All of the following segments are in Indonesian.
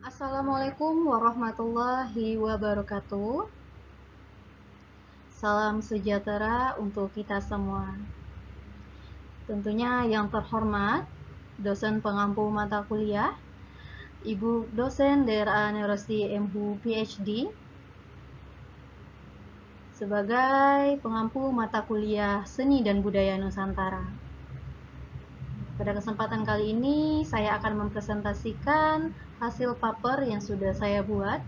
Assalamualaikum warahmatullahi wabarakatuh. Salam sejahtera untuk kita semua. Tentunya yang terhormat, dosen pengampu mata kuliah, Ibu dosen DRA Neurologi MHU PhD, sebagai pengampu mata kuliah Seni dan Budaya Nusantara. Pada kesempatan kali ini, saya akan mempresentasikan hasil paper yang sudah saya buat,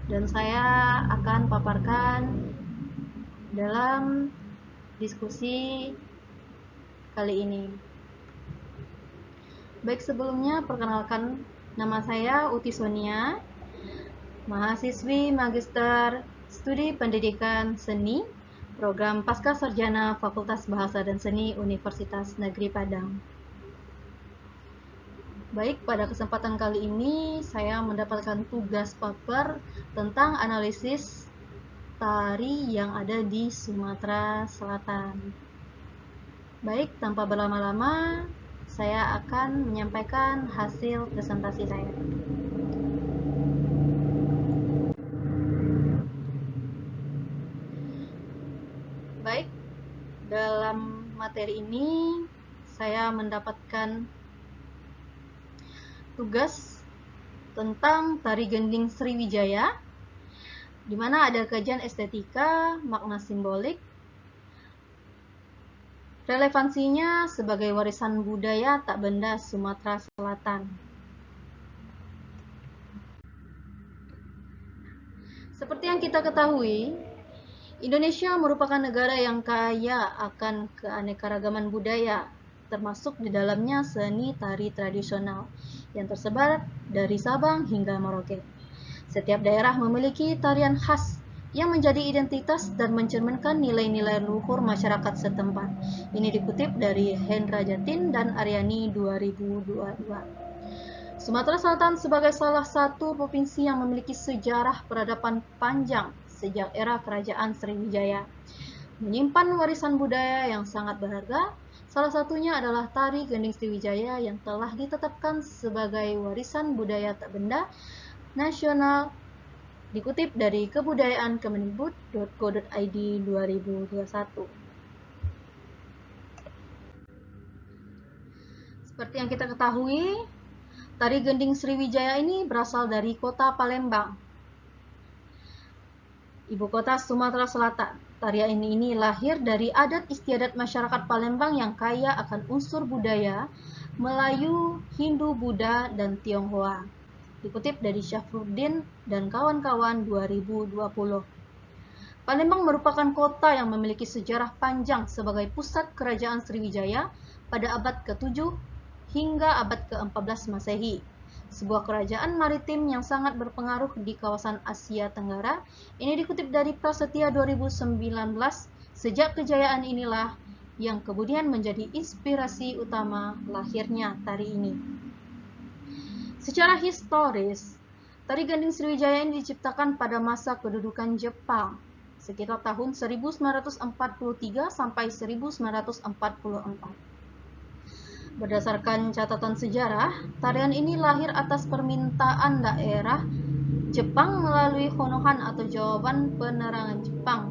dan saya akan paparkan dalam diskusi kali ini. Baik, sebelumnya perkenalkan, nama saya Uti Sonia, mahasiswi Magister Studi Pendidikan Seni, Program Pasca Sarjana Fakultas Bahasa dan Seni Universitas Negeri Padang. Baik, pada kesempatan kali ini saya mendapatkan tugas paper tentang analisis tari yang ada di Sumatera Selatan. Baik, tanpa berlama-lama, saya akan menyampaikan hasil presentasi saya. Baik, dalam materi ini saya mendapatkan tugas tentang tari gending Sriwijaya, di mana ada kajian estetika, makna simbolik, relevansinya sebagai warisan budaya tak benda Sumatera Selatan. Seperti yang kita ketahui, Indonesia merupakan negara yang kaya akan keanekaragaman budaya, termasuk di dalamnya seni tari tradisional yang tersebar dari Sabang hingga Merauke. Setiap daerah memiliki tarian khas yang menjadi identitas dan mencerminkan nilai-nilai luhur masyarakat setempat. Ini dikutip dari Hendra Jatin dan Aryani 2022. Sumatera Selatan sebagai salah satu provinsi yang memiliki sejarah peradaban panjang sejak era Kerajaan Sriwijaya, menyimpan warisan budaya yang sangat berharga. Salah satunya adalah tari gending Sriwijaya yang telah ditetapkan sebagai warisan budaya tak benda nasional, dikutip dari kebudayaan kemendikbud.go.id 2021. Seperti yang kita ketahui, tari gending Sriwijaya ini berasal dari kota Palembang, ibu kota Sumatera Selatan. Tarian ini lahir dari adat istiadat masyarakat Palembang yang kaya akan unsur budaya Melayu, Hindu, Buddha, dan Tionghoa. Dikutip dari Syafruddin dan kawan-kawan 2020. Palembang merupakan kota yang memiliki sejarah panjang sebagai pusat kerajaan Sriwijaya pada abad ke-7 hingga abad ke-14 Masehi. Sebuah kerajaan maritim yang sangat berpengaruh di kawasan Asia Tenggara. Ini dikutip dari Prasetya 2019. Sejak kejayaan inilah yang kemudian menjadi inspirasi utama lahirnya tari ini. Secara historis, tari gending Sriwijaya ini diciptakan pada masa kedudukan Jepang, sekitar tahun 1943 sampai 1944. Berdasarkan catatan sejarah, tarian ini lahir atas permintaan daerah Jepang melalui Honohan atau jawaban penerangan Jepang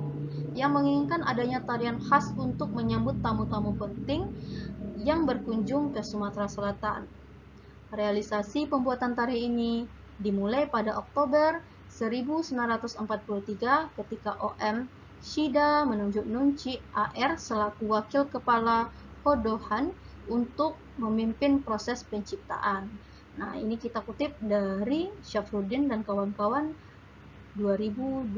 yang menginginkan adanya tarian khas untuk menyambut tamu-tamu penting yang berkunjung ke Sumatera Selatan. Realisasi pembuatan tari ini dimulai pada Oktober 1943 ketika OM Shida menunjuk Nunci AR selaku wakil kepala Hodohan untuk memimpin proses penciptaan. Nah, ini kita kutip dari Syafruddin dan kawan-kawan 2020.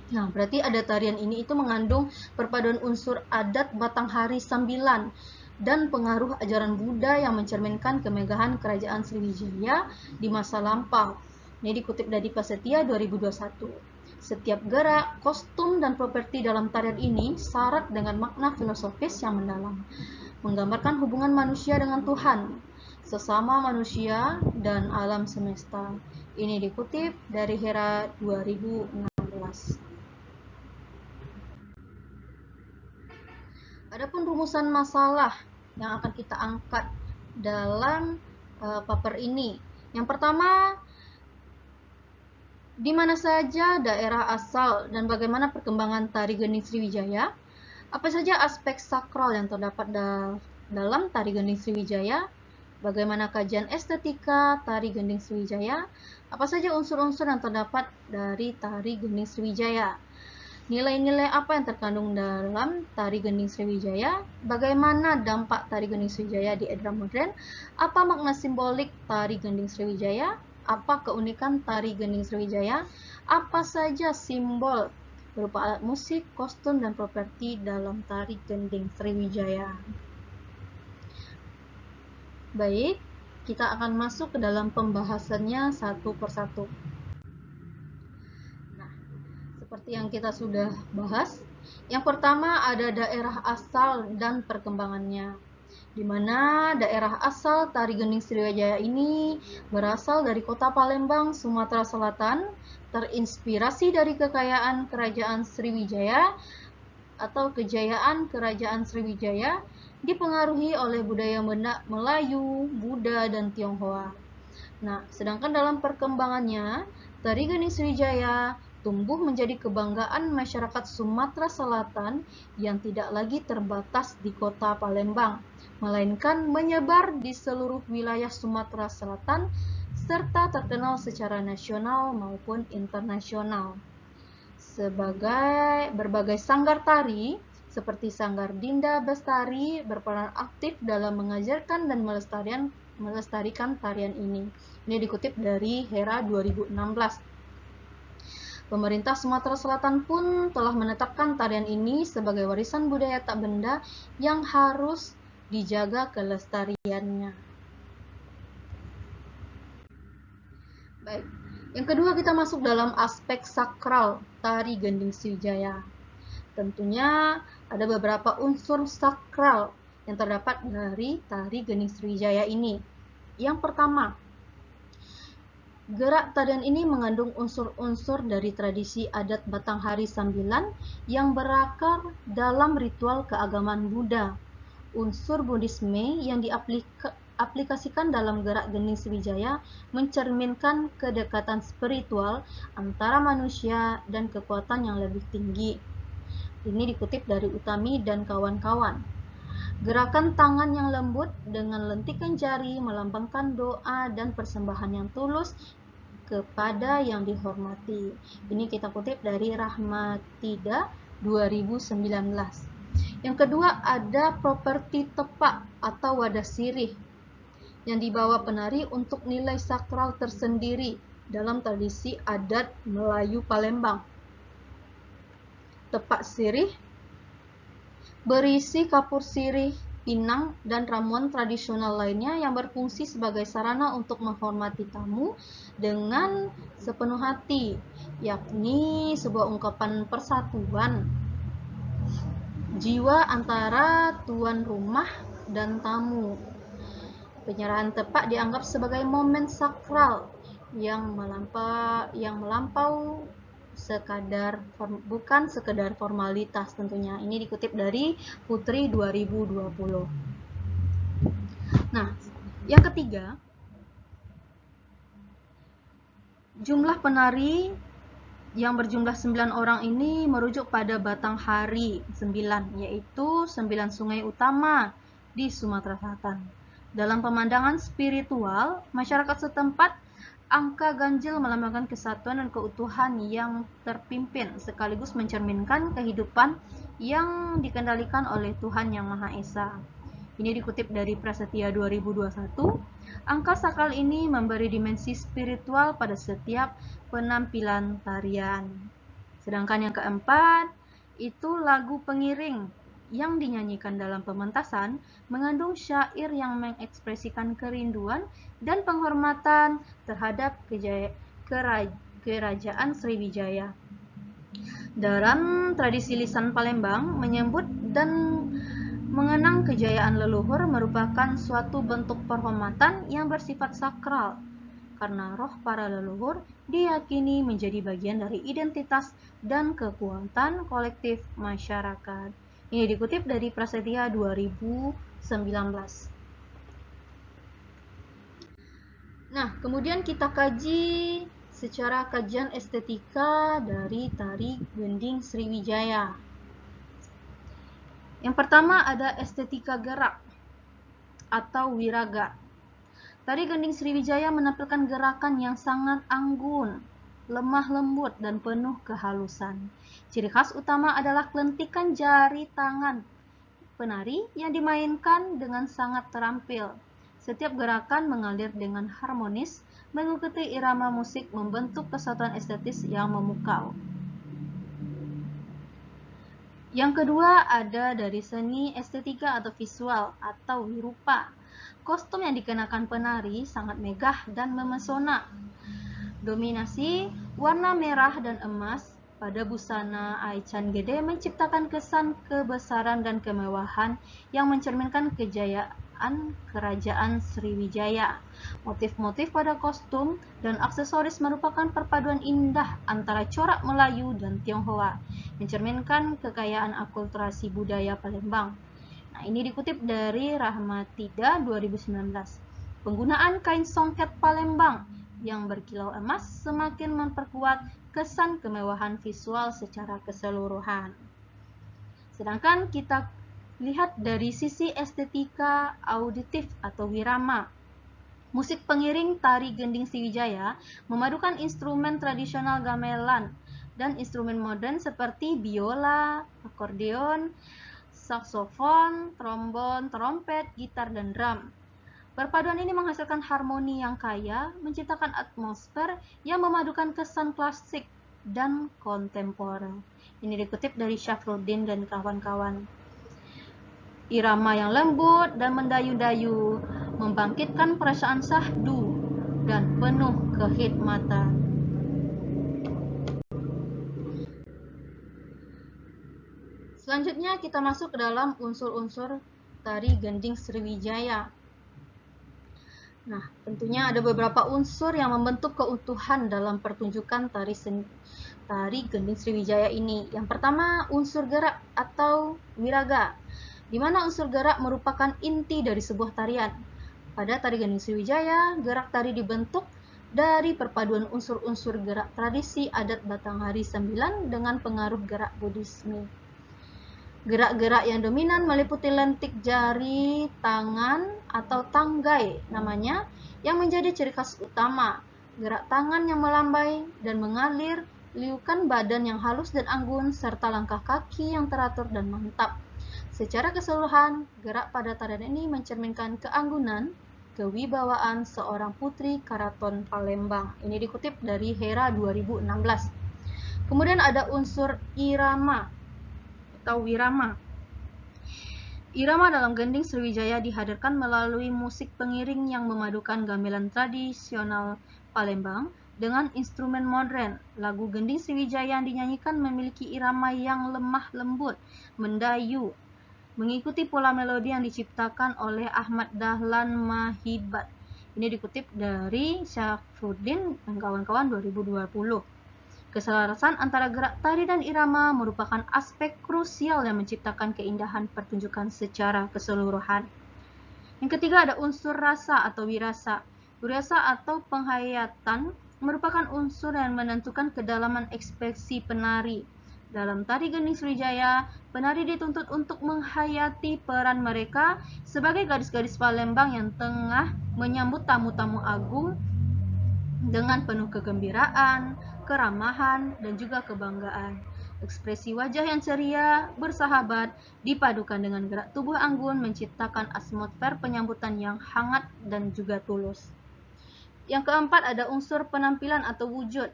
Nah, berarti ada tarian ini itu mengandung perpaduan unsur adat Batanghari Sambilan dan pengaruh ajaran Buddha yang mencerminkan kemegahan kerajaan Sriwijaya di masa lampau. Ini dikutip dari Prasetya 2021. Setiap gerak, kostum, dan properti dalam tarian ini syarat dengan makna filosofis yang mendalam, menggambarkan hubungan manusia dengan Tuhan, sesama manusia, dan alam semesta. Ini dikutip dari Hera 2016. Adapun rumusan masalah yang akan kita angkat dalam paper ini. Yang pertama, di mana saja daerah asal dan bagaimana perkembangan tari Gending Sriwijaya? Apa saja aspek sakral yang terdapat dalam tari Gending Sriwijaya? Bagaimana kajian estetika tari Gending Sriwijaya? Apa saja unsur-unsur yang terdapat dari tari Gending Sriwijaya? Nilai-nilai apa yang terkandung dalam tari Gending Sriwijaya? Bagaimana dampak tari Gending Sriwijaya di era modern? Apa makna simbolik tari Gending Sriwijaya? Apa keunikan tari Gending Sriwijaya? Apa saja simbol berupa alat musik, kostum, dan properti dalam tari Gending Sriwijaya? Baik, kita akan masuk ke dalam pembahasannya satu persatu. Nah, seperti yang kita sudah bahas, yang pertama ada daerah asal dan perkembangannya, di mana daerah asal tari Gending Sriwijaya ini berasal dari kota Palembang, Sumatera Selatan, terinspirasi dari kekayaan Kerajaan Sriwijaya atau kejayaan Kerajaan Sriwijaya, dipengaruhi oleh budaya Melayu, Buddha, dan Tionghoa. Nah, sedangkan dalam perkembangannya, tari Gending Sriwijaya tumbuh menjadi kebanggaan masyarakat Sumatera Selatan yang tidak lagi terbatas di kota Palembang, melainkan menyebar di seluruh wilayah Sumatera Selatan serta terkenal secara nasional maupun internasional. Sebagai berbagai sanggar tari, seperti Sanggar Dinda Bestari berperan aktif dalam mengajarkan dan melestarikan tarian ini. Ini dikutip dari Hera 2016. Pemerintah Sumatera Selatan pun telah menetapkan tarian ini sebagai warisan budaya tak benda yang harus dijaga kelestariannya. Baik, yang kedua kita masuk dalam aspek sakral tari Gending Sriwijaya. Tentunya ada beberapa unsur sakral yang terdapat dari tari Gending Sriwijaya ini. Yang pertama, gerak tarian ini mengandung unsur-unsur dari tradisi adat Batanghari Sambilan yang berakar dalam ritual keagamaan Buddha. Unsur Buddhisme yang diaplikasikan dalam gerak Gending Sriwijaya mencerminkan kedekatan spiritual antara manusia dan kekuatan yang lebih tinggi. Ini dikutip dari Utami dan kawan-kawan. Gerakan tangan yang lembut dengan lentikan jari melambangkan doa dan persembahan yang tulus kepada yang dihormati. Ini kita kutip dari Rahmatida 2019. Yang kedua ada properti tepak atau wadah sirih yang dibawa penari untuk nilai sakral tersendiri dalam tradisi adat Melayu Palembang. Tepak sirih berisi kapur sirih, pinang, dan ramuan tradisional lainnya yang berfungsi sebagai sarana untuk menghormati tamu dengan sepenuh hati, yakni sebuah ungkapan persatuan jiwa antara tuan rumah dan tamu. Penyerahan tepak dianggap sebagai momen sakral yang melampau bukan sekedar formalitas tentunya. Ini dikutip dari Putri 2020. Nah, yang ketiga, jumlah penari yang berjumlah 9 orang ini merujuk pada Batanghari 9, yaitu 9 sungai utama di Sumatera Selatan. Dalam pemandangan spiritual, masyarakat setempat, angka ganjil melambangkan kesatuan dan keutuhan yang terpimpin, sekaligus mencerminkan kehidupan yang dikendalikan oleh Tuhan Yang Maha Esa. Ini dikutip dari Prasetya 2021. Angka sakral ini memberi dimensi spiritual pada setiap penampilan tarian. Sedangkan yang keempat, itu lagu pengiring yang dinyanyikan dalam pementasan mengandung syair yang mengekspresikan kerinduan dan penghormatan terhadap Kerajaan Sriwijaya. Dalam tradisi lisan Palembang, menyebut dan mengenang kejayaan leluhur merupakan suatu bentuk penghormatan yang bersifat sakral, karena roh para leluhur diyakini menjadi bagian dari identitas dan kekuatan kolektif masyarakat. Ini dikutip dari Prasetya 2019. Nah, kemudian kita kaji secara kajian estetika dari tari gending Sriwijaya. Yang pertama ada estetika gerak atau wiraga. Tari gending Sriwijaya menampilkan gerakan yang sangat anggun, lemah lembut, dan penuh kehalusan. Ciri khas utama adalah kelentikan jari tangan penari yang dimainkan dengan sangat terampil. Setiap gerakan mengalir dengan harmonis, mengikuti irama musik membentuk kesatuan estetis yang memukau. Yang kedua ada dari seni estetika atau visual atau wirupa. Kostum yang dikenakan penari sangat megah dan memesona. Dominasi warna merah dan emas pada busana Aichan Gede menciptakan kesan kebesaran dan kemewahan yang mencerminkan kejayaan Kerajaan Sriwijaya. Motif-motif pada kostum dan aksesoris merupakan perpaduan indah antara corak Melayu dan Tionghoa, mencerminkan kekayaan akulturasi budaya Palembang. Nah, ini dikutip dari Rahmatida 2019. Penggunaan kain songket Palembang yang berkilau emas semakin memperkuat kesan kemewahan visual secara keseluruhan. Sedangkan kita lihat dari sisi estetika auditif atau wirama. Musik pengiring tari gending Sriwijaya memadukan instrumen tradisional gamelan dan instrumen modern seperti biola, akordeon, saksofon, trombon, trompet, gitar, dan drum. Perpaduan ini menghasilkan harmoni yang kaya, menciptakan atmosfer yang memadukan kesan klasik dan kontemporer. Ini dikutip dari Syafruddin dan kawan-kawan. Irama yang lembut dan mendayu-dayu membangkitkan perasaan syahdu dan penuh kehikmatan. Selanjutnya kita masuk ke dalam unsur-unsur tari gending Sriwijaya. Nah, tentunya ada beberapa unsur yang membentuk keutuhan dalam pertunjukan tari gending Sriwijaya ini. Yang pertama, unsur gerak atau wiraga, di mana unsur gerak merupakan inti dari sebuah tarian. Pada tari gending Sriwijaya, gerak tari dibentuk dari perpaduan unsur-unsur gerak tradisi adat Batanghari 9 dengan pengaruh gerak Buddhisme. Gerak-gerak yang dominan meliputi lentik jari, tangan, atau tanggai namanya, yang menjadi ciri khas utama. Gerak tangan yang melambai dan mengalir, liukan badan yang halus dan anggun, serta langkah kaki yang teratur dan mantap. Secara keseluruhan, gerak pada tarian ini mencerminkan keanggunan, kewibawaan seorang putri Karaton Palembang. Ini dikutip dari Hera 2016. Kemudian ada unsur irama atau wirama. Irama dalam gending Sriwijaya dihadirkan melalui musik pengiring yang memadukan gamelan tradisional Palembang dengan instrumen modern. Lagu gending Sriwijaya yang dinyanyikan memiliki irama yang lemah lembut, mendayu, mengikuti pola melodi yang diciptakan oleh Ahmad Dahlan Mahibat. Ini dikutip dari Syafruddin dan kawan-kawan 2020. Keselarasan antara gerak tari dan irama merupakan aspek krusial yang menciptakan keindahan pertunjukan secara keseluruhan. Yang ketiga ada unsur rasa atau wirasa. Wirasa atau penghayatan merupakan unsur yang menentukan kedalaman ekspresi penari. Dalam tari gending Sriwijaya, penari dituntut untuk menghayati peran mereka sebagai gadis-gadis Palembang yang tengah menyambut tamu-tamu agung dengan penuh kegembiraan, keramahan, dan juga kebanggaan. Ekspresi wajah yang ceria, bersahabat, dipadukan dengan gerak tubuh anggun menciptakan atmosfer penyambutan yang hangat dan juga tulus. Yang keempat ada unsur penampilan atau wujud.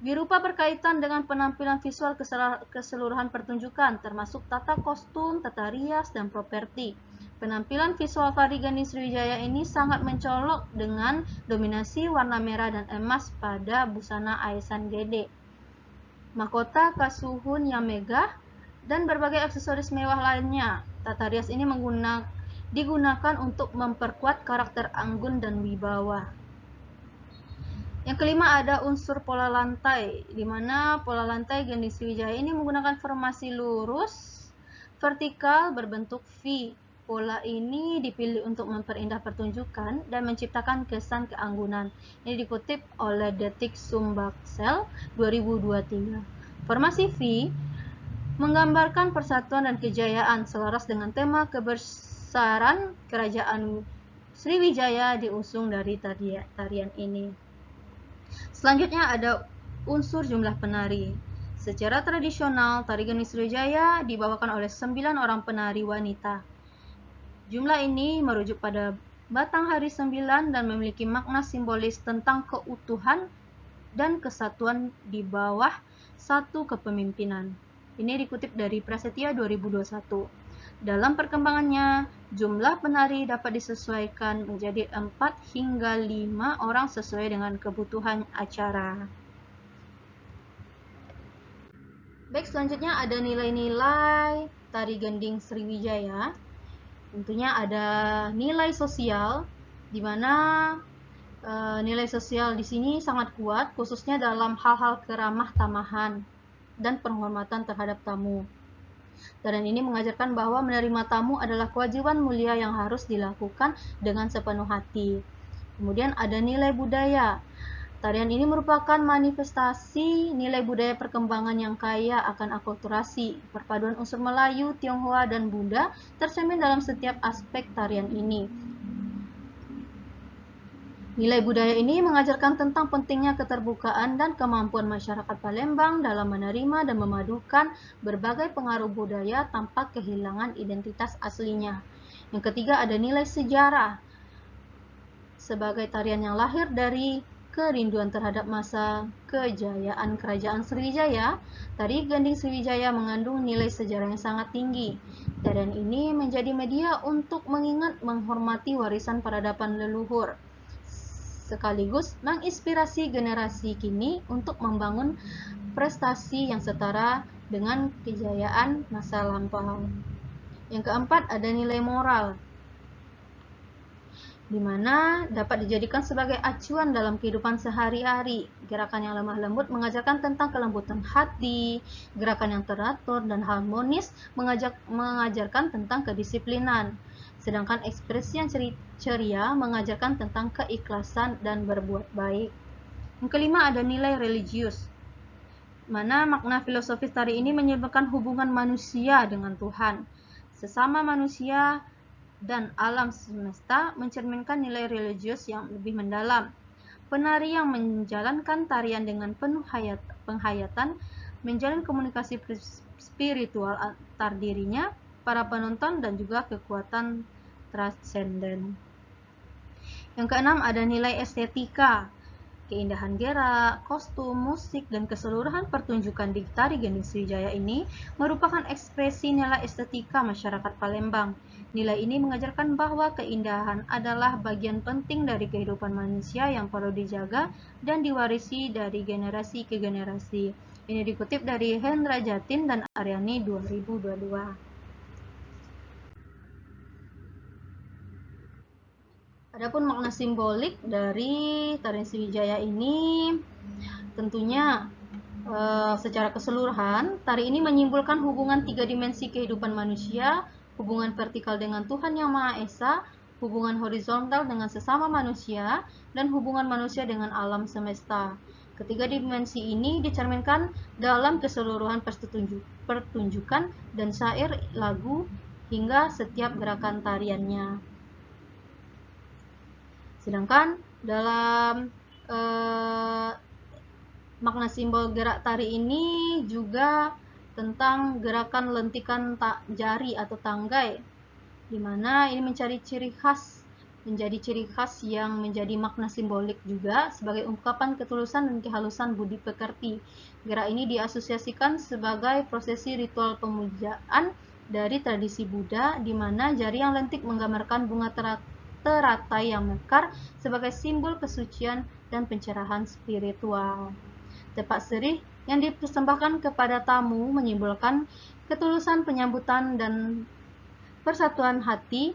Wirupa berkaitan dengan penampilan visual keseluruhan pertunjukan, termasuk tata kostum, tata rias, dan properti. Penampilan visual tari gending Sriwijaya ini sangat mencolok dengan dominasi warna merah dan emas pada busana Aichan Gede, mahkota kasuhun yang megah, dan berbagai aksesoris mewah lainnya. Tata rias ini digunakan untuk memperkuat karakter anggun dan wibawa. Yang kelima ada unsur pola lantai, di mana pola lantai gending Sriwijaya ini menggunakan formasi lurus, vertikal berbentuk V. Pola ini dipilih untuk memperindah pertunjukan dan menciptakan kesan keanggunan. Ini dikutip oleh Detik Sumbaksel 2023. Formasi V menggambarkan persatuan dan kejayaan selaras dengan tema kebesaran kerajaan Sriwijaya diusung dari tarian ini. Selanjutnya ada unsur jumlah penari. Secara tradisional, tari Gending Sriwijaya dibawakan oleh 9 orang penari wanita. Jumlah ini merujuk pada batang hari 9 dan memiliki makna simbolis tentang keutuhan dan kesatuan di bawah satu kepemimpinan. Ini dikutip dari Prasetya 2021. Dalam perkembangannya, jumlah penari dapat disesuaikan menjadi 4 hingga 5 orang sesuai dengan kebutuhan acara. Baik, selanjutnya ada nilai-nilai tari Gending Sriwijaya. Tentunya ada nilai sosial, di mana nilai sosial di sini sangat kuat, khususnya dalam hal-hal keramah tamahan dan penghormatan terhadap tamu. Tarian ini mengajarkan bahwa menerima tamu adalah kewajiban mulia yang harus dilakukan dengan sepenuh hati. Kemudian ada nilai budaya. Tarian ini merupakan manifestasi nilai budaya perkembangan yang kaya akan akulturasi. Perpaduan unsur Melayu, Tionghoa, dan Buddha tercermin dalam setiap aspek tarian ini. Nilai budaya ini mengajarkan tentang pentingnya keterbukaan dan kemampuan masyarakat Palembang dalam menerima dan memadukan berbagai pengaruh budaya tanpa kehilangan identitas aslinya. Yang ketiga ada nilai sejarah. Sebagai tarian yang lahir dari kerinduan terhadap masa kejayaan Kerajaan Sriwijaya, tari Gending Sriwijaya mengandung nilai sejarah yang sangat tinggi. Tarian ini menjadi media untuk mengingat menghormati warisan peradaban leluhur, sekaligus menginspirasi generasi kini untuk membangun prestasi yang setara dengan kejayaan masa lampau. Yang keempat ada nilai moral, di mana dapat dijadikan sebagai acuan dalam kehidupan sehari-hari. Gerakan yang lemah lembut mengajarkan tentang kelembutan hati, gerakan yang teratur dan harmonis mengajarkan tentang kedisiplinan. Sedangkan ekspresi yang ceria mengajarkan tentang keikhlasan dan berbuat baik. Yang kelima ada nilai religius, mana makna filosofis tari ini menyebabkan hubungan manusia dengan Tuhan, sesama manusia, dan alam semesta, mencerminkan nilai religius yang lebih mendalam. Penari yang menjalankan tarian dengan penuh penghayatan menjalin komunikasi spiritual antar dirinya, para penonton, dan juga kekuatan transenden. Yang keenam ada nilai estetika. Keindahan gerak, kostum, musik, dan keseluruhan pertunjukan di tari Gending Sriwijaya ini merupakan ekspresi nilai estetika masyarakat Palembang. Nilai ini mengajarkan bahwa keindahan adalah bagian penting dari kehidupan manusia yang perlu dijaga dan diwarisi dari generasi ke generasi. Ini dikutip dari Hendra Jatin dan Aryani 2022. Adapun makna simbolik dari tarian Sriwijaya ini, tentunya secara keseluruhan, tari ini menyimpulkan hubungan 3 dimensi kehidupan manusia, hubungan vertikal dengan Tuhan Yang Maha Esa, hubungan horizontal dengan sesama manusia, dan hubungan manusia dengan alam semesta. Ketiga dimensi ini dicerminkan dalam keseluruhan pertunjukan dan syair, lagu, hingga setiap gerakan tariannya. Sedangkan dalam makna simbol gerak tari ini juga tentang gerakan lentikan jari atau tanggai, di mana ini menjadi ciri khas yang menjadi makna simbolik juga sebagai ungkapan ketulusan dan kehalusan budi pekerti. Gerak ini diasosiasikan sebagai prosesi ritual pemujaan dari tradisi Buddha, di mana jari yang lentik menggambarkan bunga teratai yang mekar sebagai simbol kesucian dan pencerahan spiritual. Tepak serih yang dipersembahkan kepada tamu menyimbolkan ketulusan penyambutan dan persatuan hati,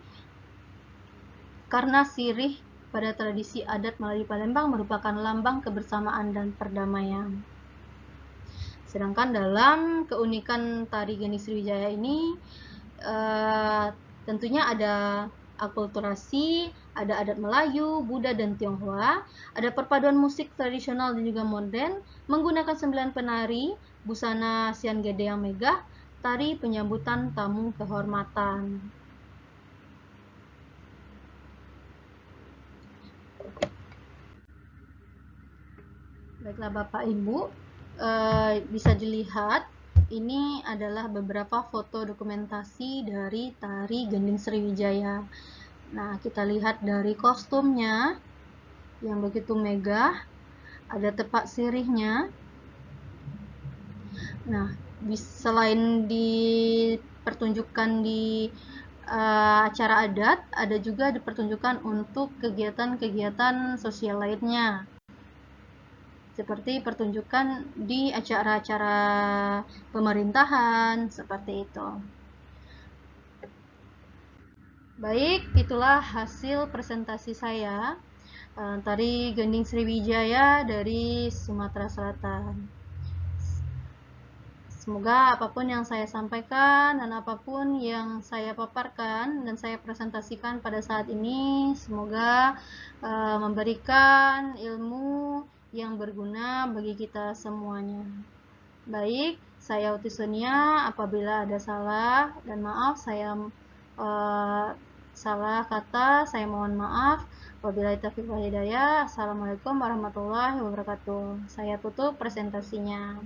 karena sirih pada tradisi adat Melayu Palembang merupakan lambang kebersamaan dan perdamaian. Sedangkan dalam keunikan tari Gending Sriwijaya ini, Tentunya ada akulturasi, ada adat Melayu, Buddha, dan Tionghoa, ada perpaduan musik tradisional dan juga modern, menggunakan 9 penari, busana Sian Gede yang megah, tari penyambutan tamu kehormatan. Baiklah Bapak Ibu, bisa dilihat ini adalah beberapa foto dokumentasi dari tari Gending Sriwijaya. Nah, kita lihat dari kostumnya yang begitu megah, ada tepak sirihnya. Nah, selain dipertunjukkan di acara adat, ada juga dipertunjukkan untuk kegiatan-kegiatan sosial lainnya, seperti pertunjukan di acara-acara pemerintahan, seperti itu. Baik, itulah hasil presentasi saya tari Gending Sriwijaya dari Sumatera Selatan. Semoga apapun yang saya sampaikan dan apapun yang saya paparkan dan saya presentasikan pada saat ini, semoga memberikan ilmu yang berguna bagi kita semuanya. Baik, saya Uti Sonia. Apabila ada salah dan maaf, saya salah kata, saya mohon maaf. Wabillahi taufiq wal hidayah. Assalamualaikum warahmatullahi wabarakatuh. Saya tutup presentasinya.